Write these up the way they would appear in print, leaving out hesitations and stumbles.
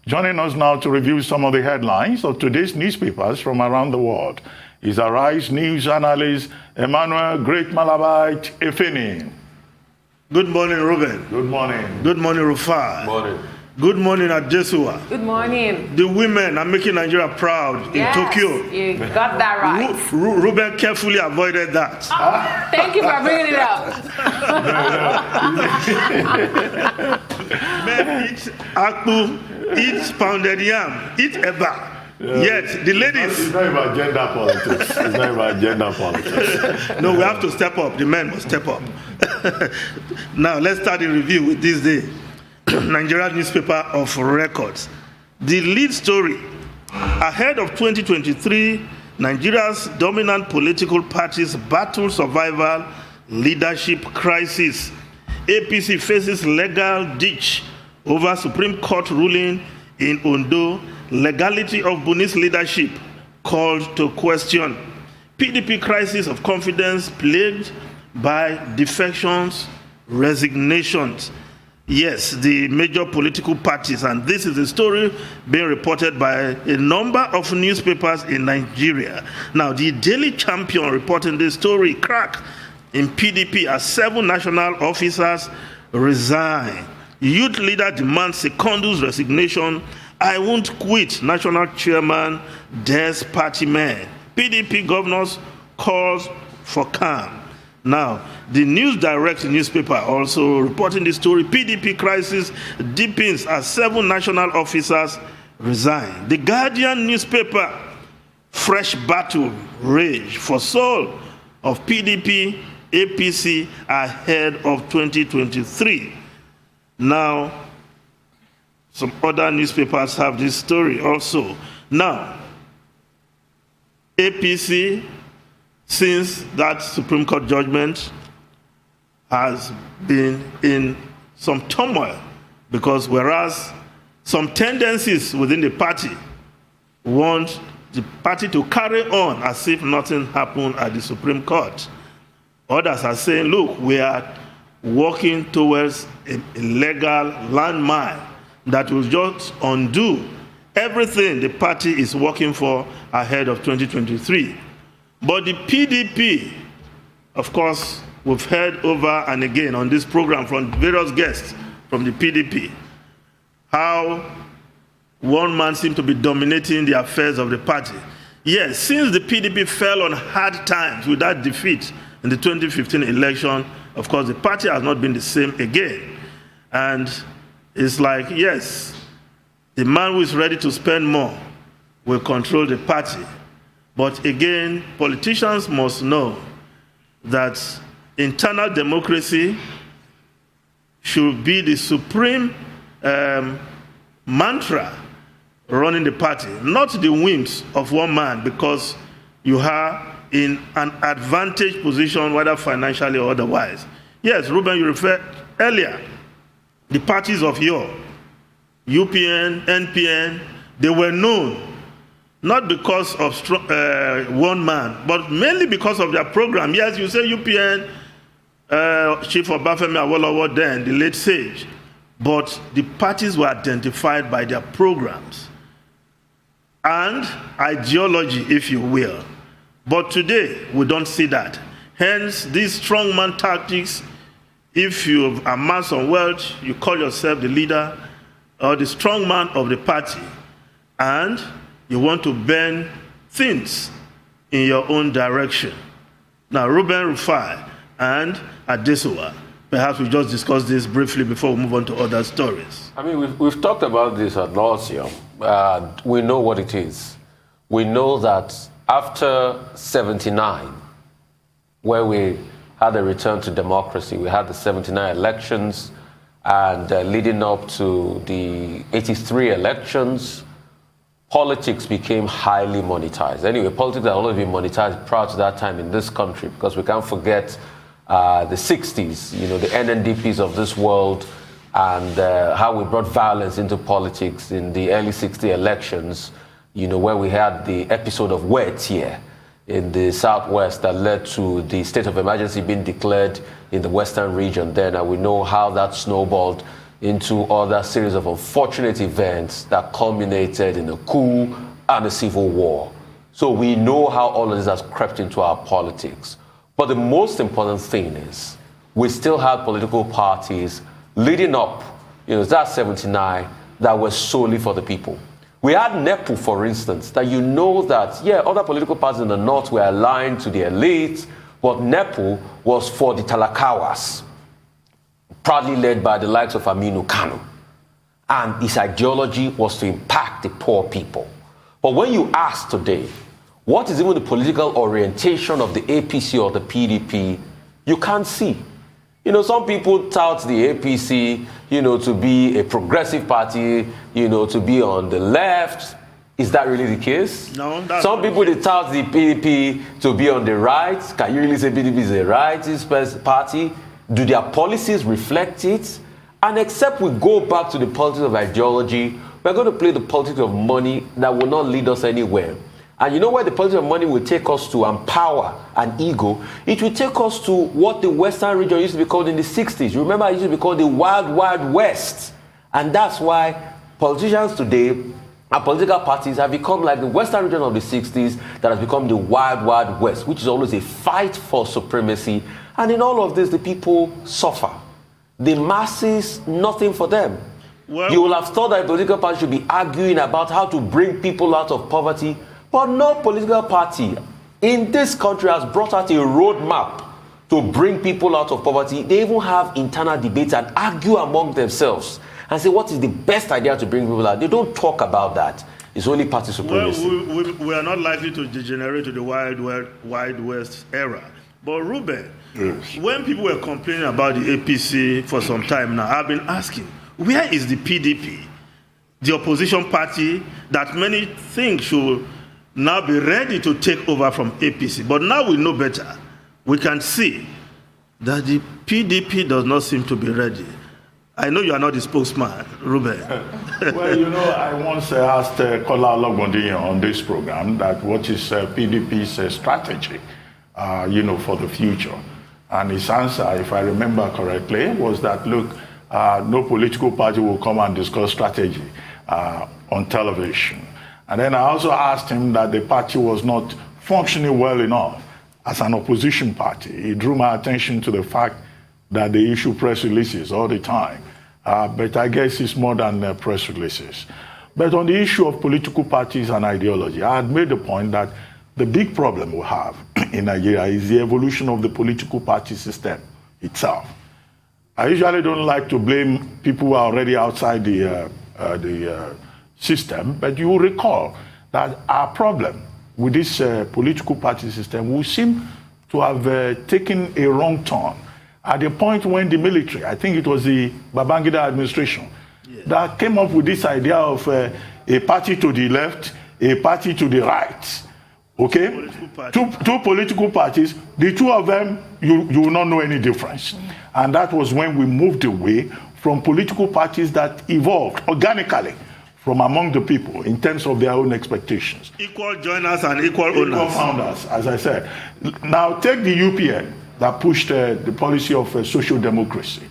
Joining us now to review some of the headlines of today's newspapers from around the world is Arise News analyst Emmanuel Great Malabite Efeni. Good morning, Ruben. Good morning. Good morning, Rufai. Good morning. Good morning, Adesua. Good morning. The women are making Nigeria proud in Tokyo. You got that right. Ruben carefully avoided that. Thank you for bringing it up. Men eat akpu, eat pounded yam, eat eba. Yet the ladies. It's not about gender politics. It's not about gender politics. No, we have to step up. The men must step up. Now let's start the review with this day. Nigeria newspaper of records. The lead story: ahead of 2023, Nigeria's dominant political parties battle survival leadership crisis. APC faces legal ditch over Supreme Court ruling in Ondo. Legality of Buni's leadership called to question. PDP crisis of confidence plagued by defections, resignations. Yes, the major political parties, and this is a story being reported by a number of newspapers in Nigeria. Now, the Daily Champion reporting this story: crack in PDP as 7 national officers resign. Youth leader demands Secondo's resignation. I won't quit, national chairman Des party man. PDP governors calls for calm. Now, the News Direct newspaper also reporting the story: PDP crisis deepens as 7 national officers resign. The Guardian newspaper: fresh battle rage for soul of PDP, APC ahead of 2023. Now, some other newspapers have this story also. Now, APC, since that Supreme Court judgment, has been in some turmoil, because whereas some tendencies within the party want the party to carry on as if nothing happened at the Supreme Court, others are saying, look, we are working towards a legal landmine that will just undo everything the party is working for ahead of 2023. But the PDP, of course, we've heard over and again on this program from various guests from the PDP, how one man seems to be dominating the affairs of the party. Yes, since the PDP fell on hard times with that defeat in the 2015 election, of course, the party has not been the same again. And it's like, yes, the man who is ready to spend more will control the party. But again, politicians must know that internal democracy should be the supreme mantra running the party, not the whims of one man, because you are in an advantage position, whether financially or otherwise. Yes, Ruben, you referred earlier, the parties of yore, UPN, NPN, they were known not because of one man, but mainly because of their program. Yes, you say UPN, Chief Obafemi Awolowo then, the late sage, but the parties were identified by their programs and ideology, if you will. But today, we don't see that. Hence, these strongman tactics: if you've amassed some wealth, you call yourself the leader or the strongman of the party, and you want to bend things in your own direction. Now, Ruben, Rufai, and Adesua, perhaps we just discuss this briefly before we move on to other stories. I mean, we've talked about this ad nauseum. We know what it is. We know that after 79, where we had a return to democracy, we had the 79 elections, and leading up to the 83 elections, politics became highly monetized. Anyway, politics had always been monetized prior to that time in this country, because we can't forget the 60s, you know, the NNDPs of this world, and how we brought violence into politics in the early 60 elections, you know, where we had the episode of Wetie in the Southwest that led to the state of emergency being declared in the Western region then, and we know how that snowballed into other series of unfortunate events that culminated in a coup and a civil war. So we know how all of this has crept into our politics. But the most important thing is we still have political parties leading up, that 79, that were solely for the people. We had NEPU, for instance, that other political parties in the north were aligned to the elites, but NEPU was for the Talakawas, proudly led by the likes of Aminu Kano. And its ideology was to impact the poor people. But when you ask today, what is even the political orientation of the APC or the PDP, you can't see. Some people tout the APC, to be a progressive party, to be on the left. Is that really the case? No. Some people they tout the PDP to be on the right. Can you really say PDP is a rightist party? Do their policies reflect it? And except we go back to the politics of ideology, we're going to play the politics of money that will not lead us anywhere. And you know where the politics of money will take us to, and power and ego? It will take us to what the Western region used to be called in the 60s. You remember it used to be called the Wild Wild West. And that's why politicians today and political parties have become like the Western region of the 60s that has become the Wild Wild West, which is always a fight for supremacy. And in all of this, the people suffer. The masses, nothing for them. Well, you will have thought that a political party should be arguing about how to bring people out of poverty. But no political party in this country has brought out a roadmap to bring people out of poverty. They even have internal debates and argue among themselves and say what is the best idea to bring people out. They don't talk about that. It's only party supremacy. Well, we are not likely to degenerate to the Wild West era. But Ruben, yes, when people were complaining about the APC for some time now, I've been asking, where is the PDP, the opposition party that many think should now be ready to take over from APC? But now we know better. We can see that the PDP does not seem to be ready. I know you are not the spokesman, Ruben. Well, I once asked Kola Ologbondiyan on this program that what is PDP's strategy, for the future. And his answer, if I remember correctly, was that, look, no political party will come and discuss strategy on television. And then I also asked him that the party was not functioning well enough as an opposition party. He drew my attention to the fact that they issue press releases all the time. But I guess it's more than press releases. But on the issue of political parties and ideology, I had made the point that the big problem we have in Nigeria is the evolution of the political party system itself. I usually don't like to blame people who are already outside the system, but you will recall that our problem with this political party system will seem to have taken a wrong turn at the point when the military, I think it was the Babangida administration, that came up with this idea of a party to the left, a party to the right. Okay? Two political parties, the two of them, you will not know any difference. And that was when we moved away from political parties that evolved organically from among the people in terms of their own expectations. Equal joiners and equal owners. Equal founders, as I said. Now take the UPN that pushed the policy of social democracy.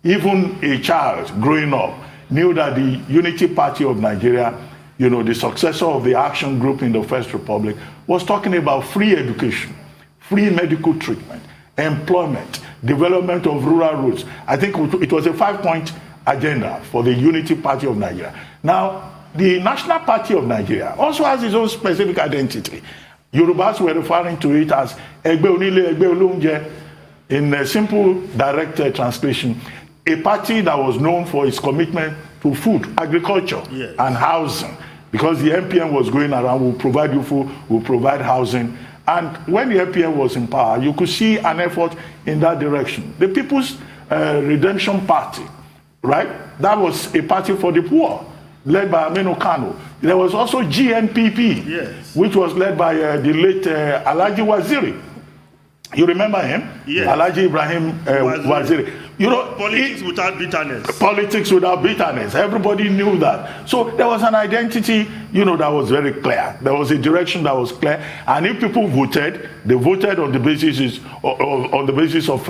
Even a child growing up knew that the Unity Party of Nigeria, the successor of the Action Group in the First Republic, was talking about free education, free medical treatment, employment, development of rural roads. I think it was a 5-point agenda for the Unity Party of Nigeria. Now, the National Party of Nigeria also has its own specific identity. Yorubas were referring to it as Egbe Onile, Egbe Olunje, in a simple, direct translation, a party that was known for its commitment to food, agriculture, and housing. Because the MPN was going around, we'll provide you food, we'll provide housing. And when the MPN was in power, you could see an effort in that direction. The People's Redemption Party, right? That was a party for the poor, led by Aminu Kano. There was also GNPP, which was led by the late Alhaji Waziri. You remember him? Yes. Alhaji Ibrahim Waziri. Politics without bitterness. Politics without bitterness. Everybody knew that. So there was an identity, that was very clear. There was a direction that was clear. And if people voted, they voted on the basis of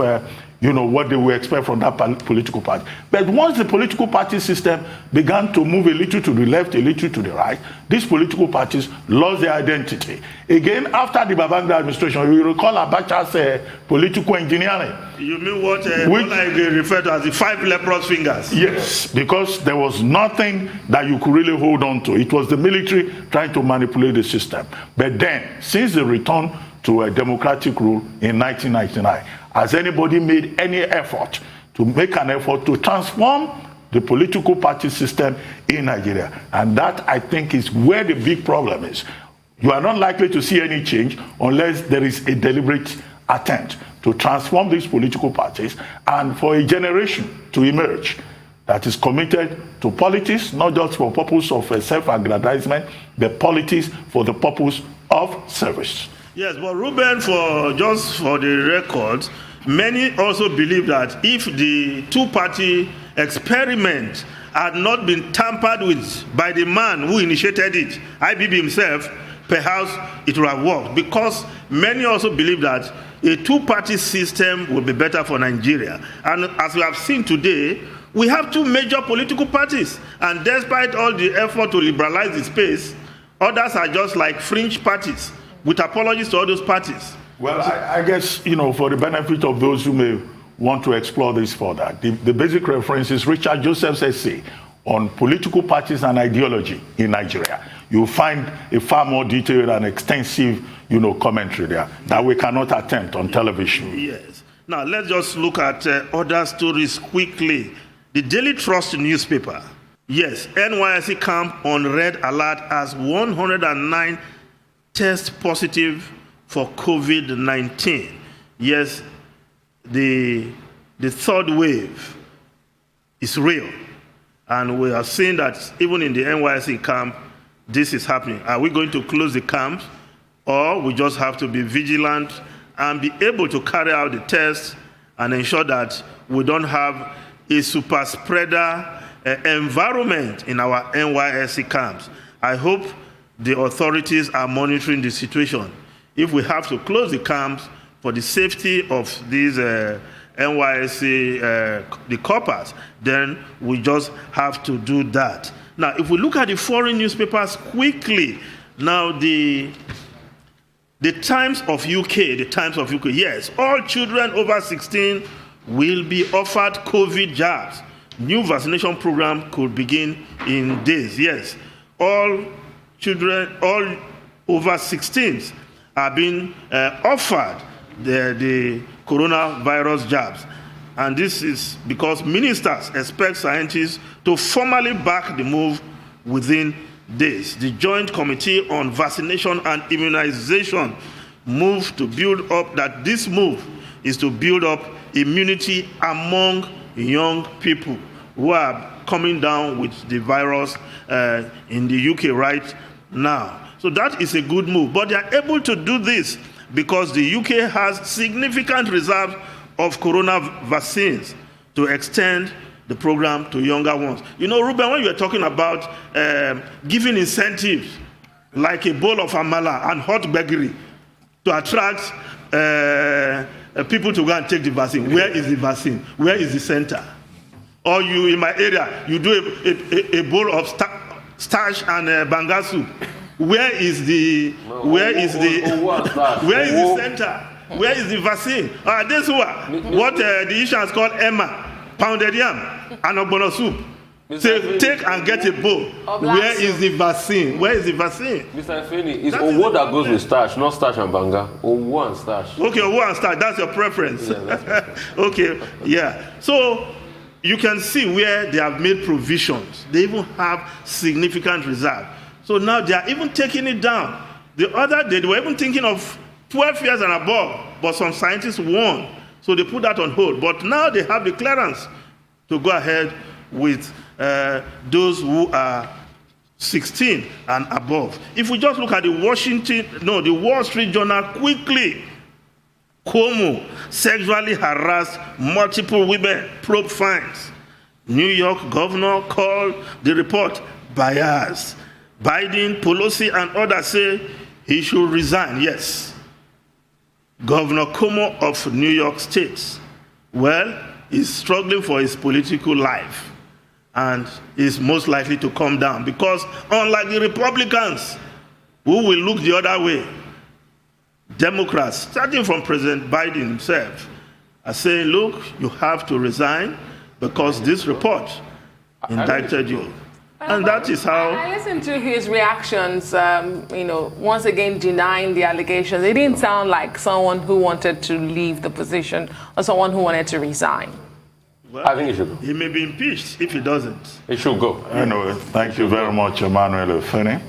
what they would expect from that political party. But once the political party system began to move a little to the left, a little to the right, these political parties lost their identity. Again, after the Babangida administration, you recall Abacha's political engineering. You mean what I refer to as the 5 leprous fingers? Yes, because there was nothing that you could really hold on to. It was the military trying to manipulate the system. But then, since the return to a democratic rule in 1999, has anybody made any effort to transform the political party system in Nigeria? And that, I think, is where the big problem is. You are not likely to see any change unless there is a deliberate attempt to transform these political parties and for a generation to emerge that is committed to politics, not just for purpose of self-aggrandizement, but politics for the purpose of service. Yes, but Ruben, for the record, many also believe that if the two-party experiment had not been tampered with by the man who initiated it, IBB himself, perhaps it would have worked. Because many also believe that a two-party system will be better for Nigeria. And as we have seen today, we have 2 major political parties. And despite all the effort to liberalize the space, others are just like fringe parties, with apologies to all those parties. Well, I guess, for the benefit of those who may want to explore this further, the basic reference is Richard Joseph's essay on political parties and ideology in Nigeria. You'll find a far more detailed and extensive, commentary there that we cannot attempt on television. Yes. Now, let's just look at other stories quickly. The Daily Trust newspaper. Yes, NYSC camp on red alert as 109 test positive for COVID-19. Yes, the third wave is real. And we are seeing that even in the NYSC camp, this is happening. Are we going to close the camps, or we just have to be vigilant and be able to carry out the tests and ensure that we don't have a super spreader environment in our NYSC camps? I hope the authorities are monitoring the situation. If we have to close the camps for the safety of these NYSC, the corpers, then we just have to do that. Now, if we look at the foreign newspapers quickly, now the Times of UK, yes, all children over 16 will be offered COVID jabs. New vaccination program could begin in days, yes. All children, all over 16s are being offered the coronavirus jabs. And this is because ministers expect scientists to formally back the move within days. The Joint Committee on Vaccination and Immunization moved to build up, this move is to build up immunity among young people who are coming down with the virus in the UK right now. So that is a good move. But they are able to do this because the UK has significant reserves of corona vaccines to extend the program to younger ones. Ruben, when you were talking about giving incentives like a bowl of amala and hot bakery to attract people to go and take the vaccine, where is the vaccine? Where is the center? Or you, in my area, you do a bowl of starch and banga soup. Where is the center? Where is the vaccine? This one, what the Asians call Emma, pounded yam, and ogbono soup. Say, take and get a bowl. Where is the vaccine? Where is the vaccine? Mr. Efeni, it's Owo that goes with starch, not starch and banga. Owo and starch. Okay, Owo and starch, that's your preference. Yeah, that's okay, yeah. So, you can see where they have made provisions. They even have significant reserve. So now they are even taking it down. The other day, they were even thinking of 12 years and above, but some scientists warned. So they put that on hold. But now they have the clearance to go ahead with those who are 16 and above. If we just look at the Wall Street Journal quickly, Cuomo sexually harassed multiple women, probe fines. New York governor called the report biased. Biden, Pelosi, and others say he should resign. Yes. Governor Cuomo of New York State, well, is struggling for his political life and is most likely to come down because unlike the Republicans who will look the other way, Democrats, starting from President Biden himself, are saying, look, you have to resign because this report indicted you. And that is how... I listened to his reactions, once again denying the allegations. It didn't sound like someone who wanted to leave the position or someone who wanted to resign. Well, I think he should go. He may be impeached if he doesn't. He should go. Anyway, thank you very much, Emmanuel Efene.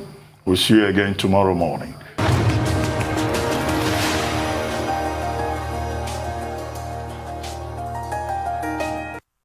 We'll see you again tomorrow morning.